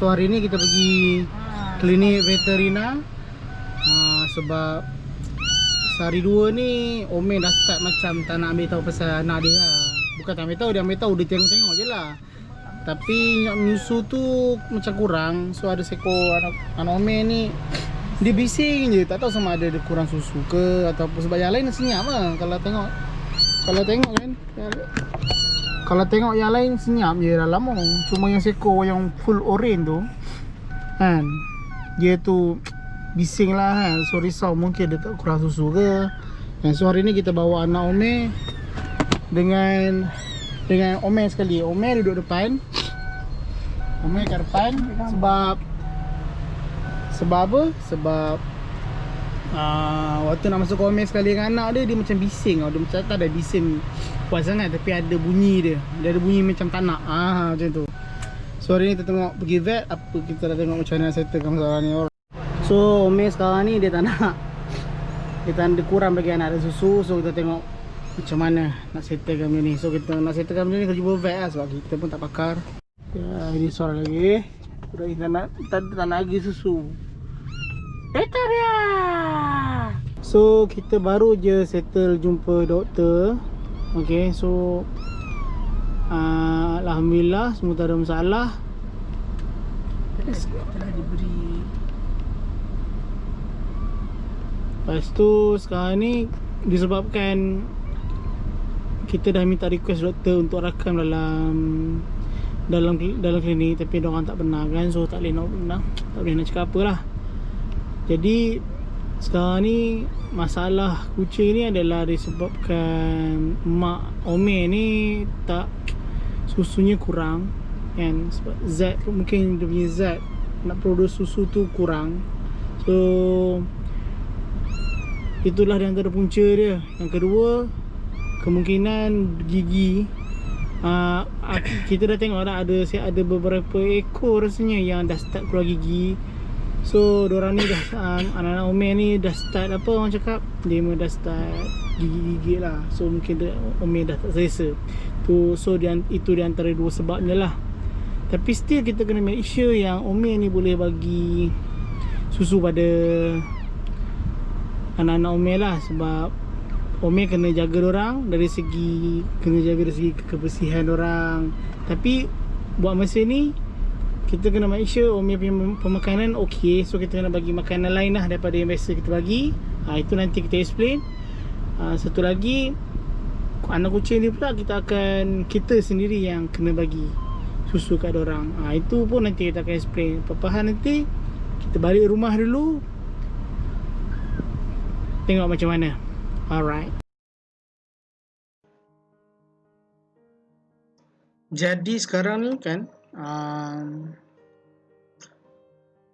So hari ni kita pergi klinik veterina sebab sehari dua ni Omen dah start macam tak nak ambil tahu pasal anak dia lah. Bukan tak ambil tahu, dia ambil tahu, dia tengok-tengok je lah. Tapi nak menyusu tu macam kurang. So ada seekor anak Omen ni, dia bising je, tak tahu sama ada dia kurang susu ke ataupun sebab yang lain senyap lah. Kalau tengok kan, kalau tengok yang lain senyap je dah lama. Cuma yang seekor yang full orange tu kan, dia tu bising lah kan. So risau mungkin dia tak kurang susu ke kan. So hari ni kita bawa anak Omen dengan Omen sekali. Omen duduk depan, Omen kat depan. Sebab apa? Sebab waktu nak masuk Omen sekali dengan anak dia macam bising. Dia macam tak ada bising kuat sangat, tapi ada bunyi dia. Dia ada bunyi macam tak nak. Macam tu. So hari ni kita tengok pergi vet. Apa kita dah tengok macam mana settlekan masalah ni. So Omen sekarang ni dia tak nak, dia kurang bagi anak dia susu. So kita tengok macam mana nak settlekan benda ni. So kita nak settlekan benda ni kena jumpa vet lah, sebab kita pun tak pakar. Ini suara lagi. Sudah kita tak nak lagi susu. Betul dia. So kita baru je settle jumpa doktor. Okay, so alhamdulillah semua tak ada masalah. Telah diberi. Lepas tu sekarang ni disebabkan kita dah minta request doktor untuk rakam dalam klinik, tapi diorang tak benarkan. So tak boleh nak cakap apa lah. Jadi sekarang ni masalah kucing ni adalah disebabkan mak Omen ni tak, susunya kurang kan. Sebab zat, mungkin dia punya zat nak produce susu tu kurang. So itulah di antara punca dia. Yang kedua, kemungkinan gigi. Kita dah tengok dah ada beberapa ekor rasanya yang dah start keluar gigi. So diorang ni dah anak-anak Omen ni dah start, apa orang cakap, dia dah start gigi-gigi lah. So mungkin Omen dah tak selesa tu. So itu di antara dua sebabnya lah. Tapi still kita kena make sure yang Omen ni boleh bagi susu pada anak-anak Omen lah. Sebab Omen kena jaga dorang dari segi kebersihan dorang. Tapi buat masa ni kita kena make sure Omen punya pemakanan okey. So kita kena bagi makanan lain lah daripada yang biasa kita bagi. Itu nanti kita explain. Satu lagi, anak kucing ni pula kita sendiri yang kena bagi susu kat dorang. Itu pun nanti kita akan explain. Perpahan nanti kita balik rumah dulu, tengok macam mana. Alright. Jadi sekarang ni kan,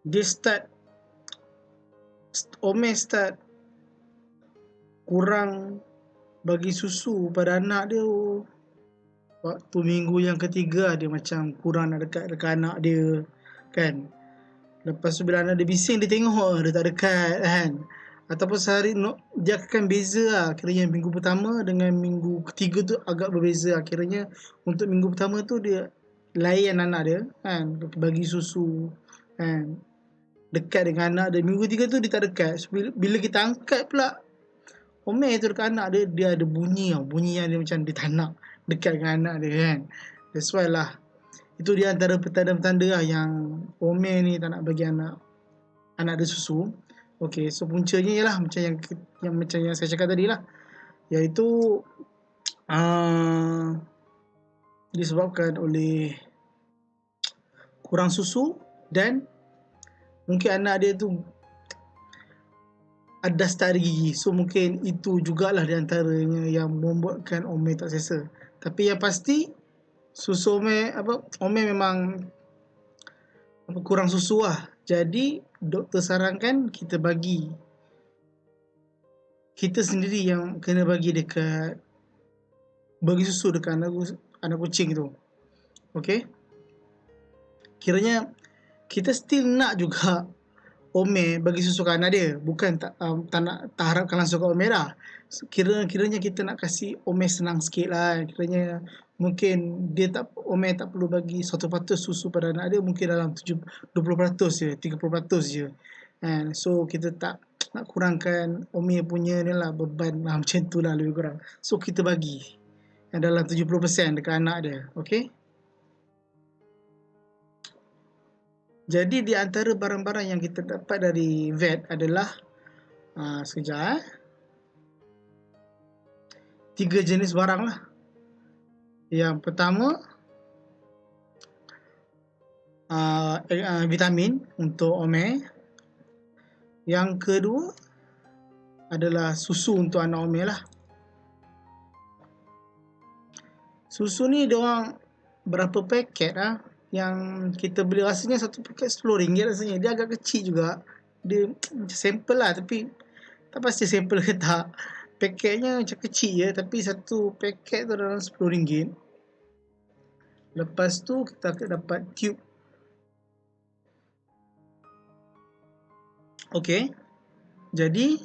dia Omen start kurang bagi susu pada anak dia. Waktu minggu yang ketiga dia macam kurang nak dekat anak dia kan. Lepas tu bila anak dia bising, dia tengok dia tak dekat kan. Ataupun sehari dia akan beza lah. Kiranya minggu pertama dengan minggu ketiga tu agak berbeza. Kiranya untuk minggu pertama tu dia layan anak dia kan, bagi susu kan, dekat dengan anak dia. Minggu ketiga tu dia tak dekat. So, bila kita angkat pula Omen tu dekat anak dia, dia ada bunyi yang dia macam dia tak nak dekat dengan anak dia kan. That's why lah, itu dia antara petanda-petanda lah yang Omen ni tak nak bagi anak dia susu. Okay, so puncanya ialah macam yang saya cakap tadi lah, iaitu disebabkan oleh kurang susu, dan mungkin anak dia tu ada start gigi. So mungkin itu jugalah di antaranya yang membuatkan Omen tak selesa. Tapi yang pasti susu Omen memang kurang susu lah. Jadi doktor sarankan kita sendiri yang kena bagi susu dekat anak kucing tu. Okay, kiranya kita still nak juga Omen bagi susu ke anak dia. Bukan tak harapkan langsung ke Omen dah. Kiranya kita nak kasih Omen senang sikit lah. Kiranya mungkin Ome tak perlu bagi 100% susu pada anak dia, mungkin dalam 20% je, 30% je. So kita tak nak kurangkan Ome punya ni lah, beban lah, macam tu lah lebih kurang. So kita bagi dalam 70% dekat anak dia. Okay. Jadi di antara barang-barang yang kita dapat dari vet adalah sekejap 3 jenis barang lah. Yang pertama vitamin untuk Ome. Yang kedua adalah susu untuk anak Ome lah. Susu ni diorang berapa paket lah yang kita beli, rasanya satu paket RM10 rasanya. Dia agak kecil juga. Dia macam sampel lah, tapi tak pasti sampel ke tak. Paketnya macam kecil je, tapi satu paket tu dalam RM10. Lepas tu kita akan dapat tube. Okay. Jadi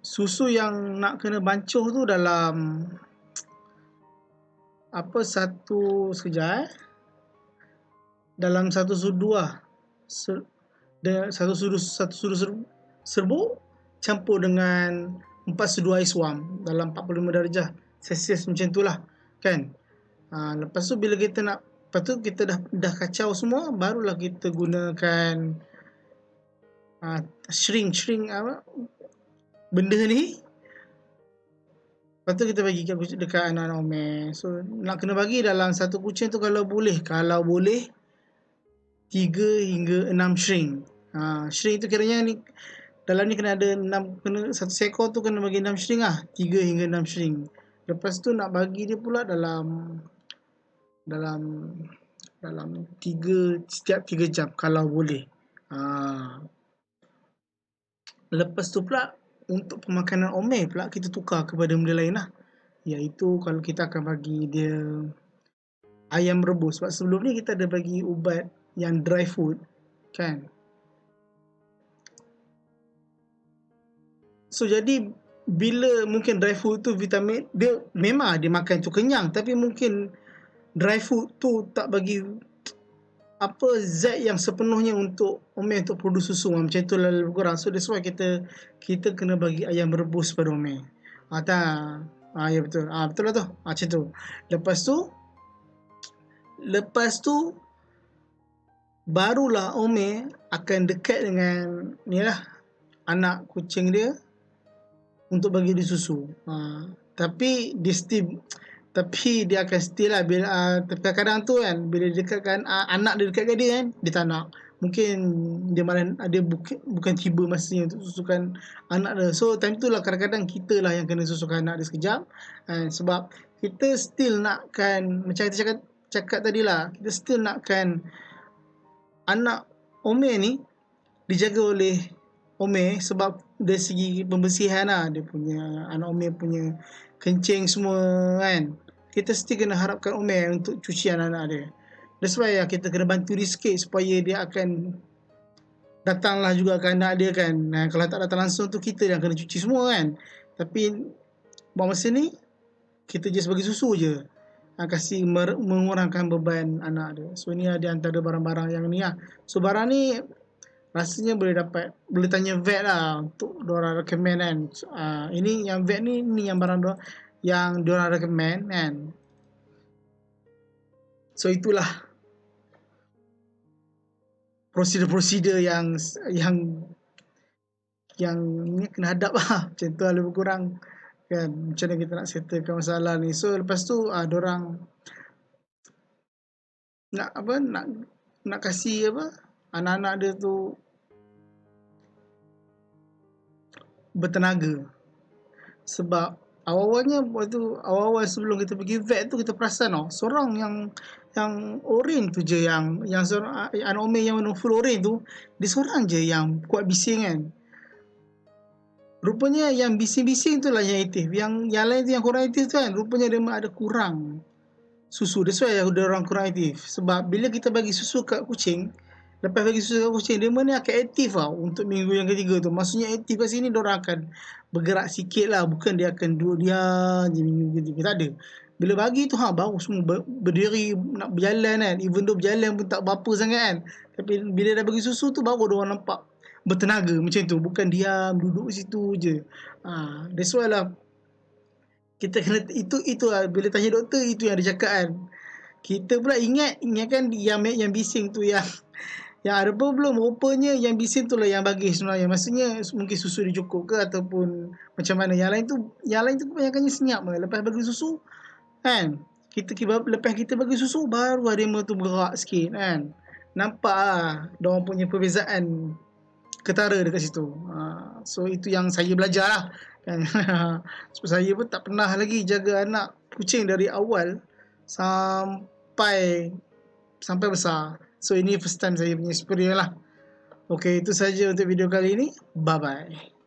susu yang nak kena bancuh tu dalam dalam satu sudu lah. Satu sudu serbuk campur dengan 4 sudu air suam dalam 45 darjah Celsius macam tu lah kan. Lepas tu bila kita nak, lepas tu kita dah kacau semua, barulah kita gunakan shrink apa benda ni. Lepas tu kita bagi dekat anak-anak Ome. So nak kena bagi dalam satu kucing tu kalau boleh 3 hingga 6 shrink. Shrink tu kiranya ni dalam ni kena ada 6, satu seekor tu kena bagi 6 shrink lah, 3 hingga 6 shrink. Lepas tu nak bagi dia pula dalam setiap 3 jam kalau boleh. Lepas tu pula untuk pemakanan Ome pula kita tukar kepada benda lain lah, iaitu kalau kita akan bagi dia ayam rebus. Sebab sebelum ni kita ada bagi ubat yang dry food kan. So jadi bila mungkin dry food tu vitamin dia memang dia makan tu kenyang, tapi mungkin dry food tu tak bagi apa zat yang sepenuhnya untuk Ome untuk produce susu macam tu lah lebih kurang. So that's why kita kena bagi ayam rebus pada Ome. Ya betul. Betul lah tu. Macam tu. Lepas tu barulah Ome akan dekat dengan ni lah anak kucing dia untuk bagi dia susu. Tapi dia akan still lah bila kadang-kadang tu kan bila dia dekatkan anak dia dekat dia kan, dia tak nak. Mungkin dia malah dia bukan tiba masanya untuk susukan anak dia. So time tu lah kadang-kadang kita lah yang kena susukan anak dia sekejap. Sebab kita still nakkan, macam kita cakap tadi lah, kita still nakkan anak Ome ni dijaga oleh Ome sebab dari segi pembersihan lah. Dia punya anak Ome punya kencing semua kan, kita still kena harapkan Ome untuk cuci anak-anak dia. That's why kita kena bantu dia sikit supaya dia akan datanglah juga ke anak dia kan. Kalau tak datang langsung tu kita yang kena cuci semua kan. Tapi buat masa ni kita just bagi susu je, kasih mengurangkan beban anak dia. So ni ada antara barang-barang yang ni lah. So barang ni rasanya boleh tanya vet lah untuk diorang recommend kan. Ini yang vet ni yang barang yang diorang recommend kan. So itulah prosedur-prosedur yang ni kena hadap lah. Macam tu lah lebih kurang kan, macam mana kita nak settlekan masalah ni. So lepas tu diorang nak kasih anak-anak dia tu bertenaga. Sebab awal-awal sebelum kita pergi vet tu kita perasan seorang yang orange tu je yang seorang anak Ome yang full orange tu, dia seorang je yang kuat bising kan. Rupanya yang bising-bising tu lah yang aktif. Yang lain tu yang kurang aktif tu kan, rupanya dia ada kurang susu. That's why dia orang kurang aktif. Sebab bila kita bagi susu kat kucing, Lepas bagi susu kat kucing, dia ni akan aktif tau untuk minggu yang ketiga tu. Maksudnya aktif kat sini diorang akan bergerak sikit lah. Bukan dia akan duduk diam je minggu ketiga. Tak ada. Bila bagi tu baru semua berdiri nak berjalan kan. Even though berjalan pun tak berapa sangat kan. Tapi bila dah bagi susu tu baru diorang nampak bertenaga macam tu. Bukan diam duduk situ je. That's why lah kita kena itu lah, bila tanya doktor itu yang dia cakap kan. Kita pula ingatkan yang bising tu yang ada problem. Rupanya yang bising tu lah yang bagi sebenarnya. Maksudnya mungkin susu dia cukup ke ataupun macam mana. Yang lain tu kebanyakannya senyap lah. Lepas bagi susu kan, lepas kita bagi susu baru harimau tu bergerak sikit kan. Nampak lah diorang punya perbezaan ketara dekat situ. So itu yang saya belajar lah kan. Sebab saya pun tak pernah lagi jaga anak kucing dari awal sampai besar. So ini first time saya punya experience lah. Okay, itu saja untuk video kali ini. Bye bye.